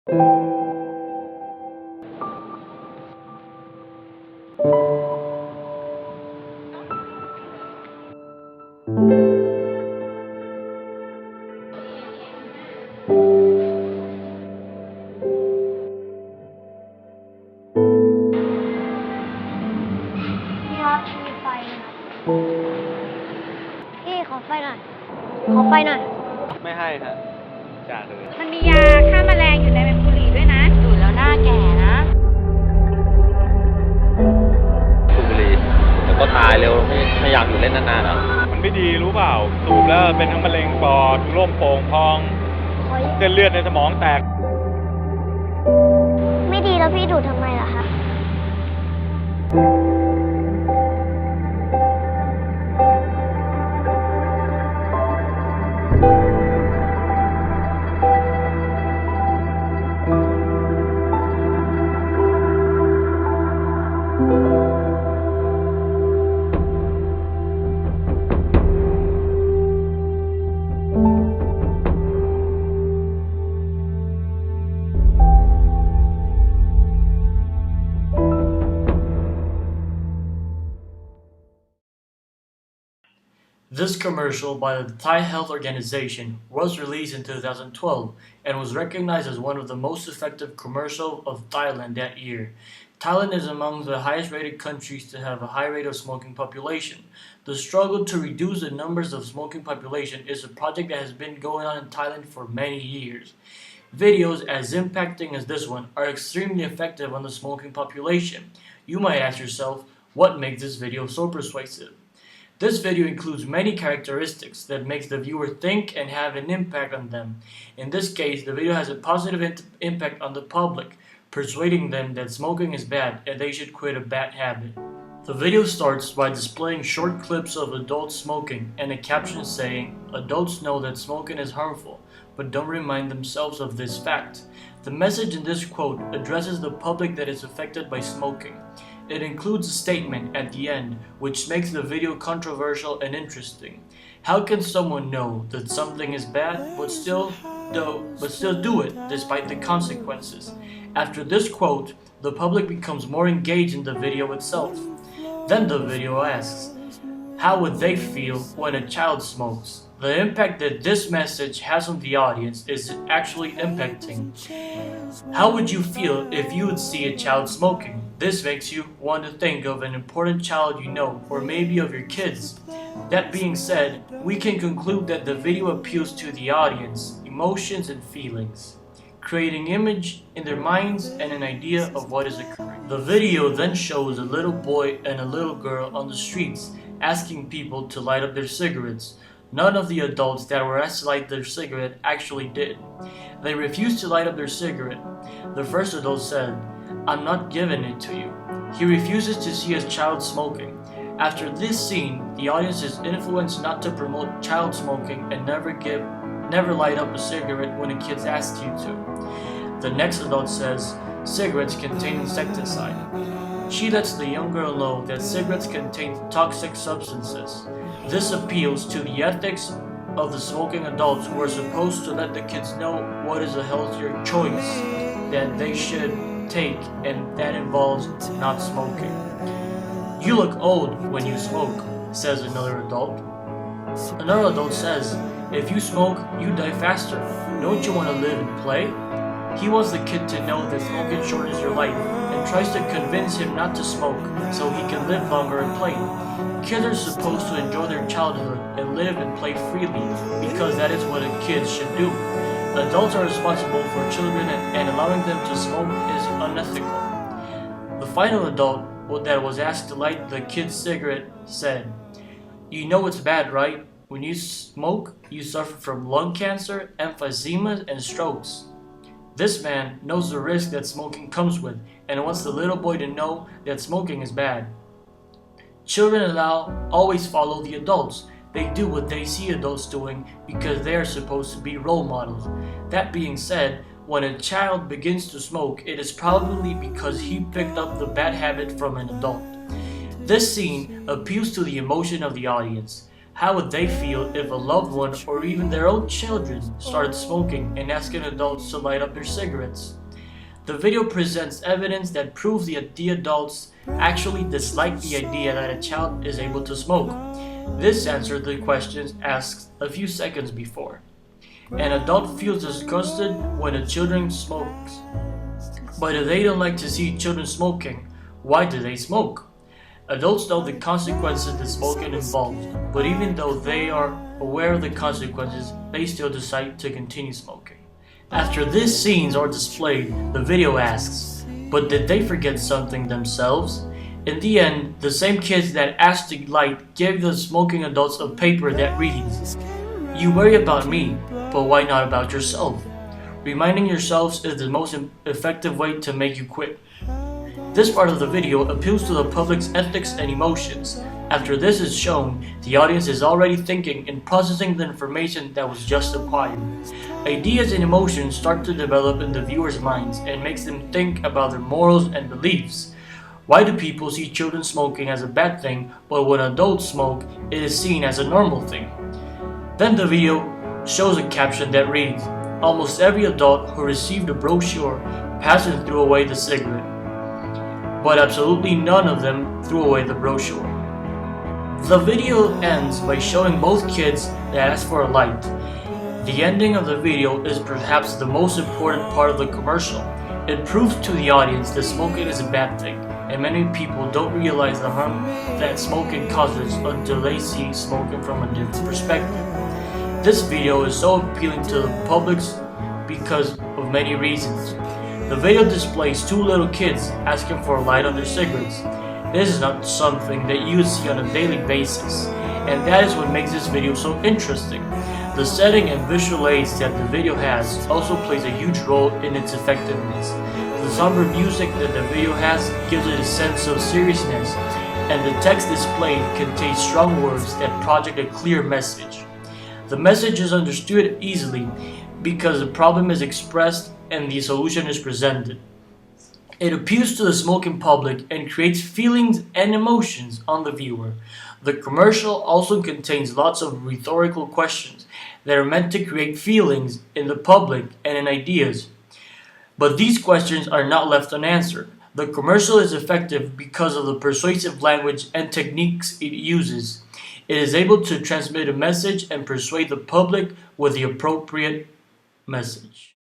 พี่ขอไฟหน่อย ขอไฟหน่อย ไม่ให้ฮะจ่าเลย มันมียาฆ่าแมลงอยู่ในบุหรี่ด้วยนะดูดแล้วหน้าแก่นะสูบบุหรี่แล้วก็ตายเร็วไม่อยากอยู่เล่นนานๆหรอมันไม่ดีรู้เปล่าสูบแล้วเป็นทั้งมะเร็งปอดถุงลมโป่งพองเส้นเลือดในสมองแตกไม่ดีแล้วพี่ดูดทำไมล่ะคะThis commercial by the Thai Health Organization was released in 2012 and was recognized as one of the most effective commercials of Thailand that year. Thailand is among the highest rated countries to have a high rate of smoking population. The struggle to reduce the numbers of smoking population is a project that has been going on in Thailand for many years. Videos as impacting as this one are extremely effective on the smoking population. You might ask yourself, what makes this video so persuasive? This video includes many characteristics that makes the viewer think and have an impact on them. In this case, the video has a positive impact on the public, persuading them that smoking is bad and they should quit a bad habit. The video starts by displaying short clips of adults smoking and a caption saying, "Adults know that smoking is harmful, but don't remind themselves of this fact." The message in this quote addresses the public that is affected by smoking. It includes a statement at the end, which makes the video controversial and interesting. How can someone know that something is bad, but still do it despite the consequences? After this quote, the public becomes more engaged in the video itself. Then the video asks, how would they feel when a child smokes? The impact that this message has on the audience is actually impacting. How would you feel if you would see a child smoking? This makes you want to think of an important child you know, or maybe of your kids. That being said, we can conclude that the video appeals to the audience, emotions and feelings, creating image in their minds and an idea of what is occurring. The video then shows a little boy and a little girl on the streets asking people to light up their cigarettes. None of the adults that were asked to light their cigarette actually did. They refused to light up their cigarette. The first adult said, "I'm not giving it to you." He refuses to see his child smoking. After this scene, the audience is influenced not to promote child smoking and never light up a cigarette when a kid asks you to. The next adult says, "Cigarettes contain insecticide." She lets the young girl know that cigarettes contain toxic substances. This appeals to the ethics of the smoking adults who are supposed to let the kids know what is a healthier choice that they should take, and that involves not smoking. "You look old when you smoke," says another adult. Another adult says, "If you smoke, you die faster. Don't you want to live and play?" He wants the kid to know that smoking shortens your life and tries to convince him not to smoke so he can live longer and play. Kids are supposed to enjoy their childhood and live and play freely because that is what a kid should do. Adults are responsible for children and allowing them to smoke is unethical. The final adult that was asked to light the kid's cigarette said, "You know it's bad, right? When you smoke, you suffer from lung cancer, emphysema, and strokes." This man knows the risk that smoking comes with and wants the little boy to know that smoking is bad. Children always follow the adults. They do what they see adults doing because they are supposed to be role models. That being said, when a child begins to smoke, it is probably because he picked up the bad habit from an adult. This scene appeals to the emotion of the audience. How would they feel if a loved one or even their own children started smoking and asking adults to light up their cigarettes? The video presents evidence that proves that the adults actually dislike the idea that a child is able to smoke. This answered the questions asked a few seconds before. An adult feels disgusted when a children smokes. But if they don't like to see children smoking, why do they smoke? Adults know the consequences that smoking involves, but even though they are aware of the consequences, they still decide to continue smoking. After these scenes are displayed, the video asks, but did they forget something themselves? In the end, the same kids that asked to light gave the smoking adults a paper that reads, "You worry about me, but why not about yourself?" Reminding yourselves is the most effective way to make you quit. This part of the video appeals to the public's ethics and emotions. After this is shown, the audience is already thinking and processing the information that was just acquired. Ideas and emotions start to develop in the viewers' minds and makes them think about their morals and beliefs. Why do people see children smoking as a bad thing, but when adults smoke, it is seen as a normal thing? Then the video shows a caption that reads, "Almost every adult who received a brochure passed and threw away the cigarette, but absolutely none of them threw away the brochure." The video ends by showing both kids that ask for a light. The ending of the video is perhaps the most important part of the commercial. It proves to the audience that smoking is a bad thing, and many people don't realize the harm that smoking causes until they see smoking from a different perspective. This video is so appealing to the public because of many reasons. The video displays two little kids asking for a light on their cigarettes. This is not something that you see on a daily basis, and that is what makes this video so interesting. The setting and visual aids that the video has also plays a huge role in its effectiveness. The somber music that the video has gives it a sense of seriousness, and the text displayed contains strong words that project a clear message. The message is understood easily because the problem is expressed and the solution is presented. It appeals to the smoking public and creates feelings and emotions on the viewer. The commercial also contains lots of rhetorical questions that are meant to create feelings in the public and in ideas. But these questions are not left unanswered. The commercial is effective because of the persuasive language and techniques it uses. It is able to transmit a message and persuade the public with the appropriate message.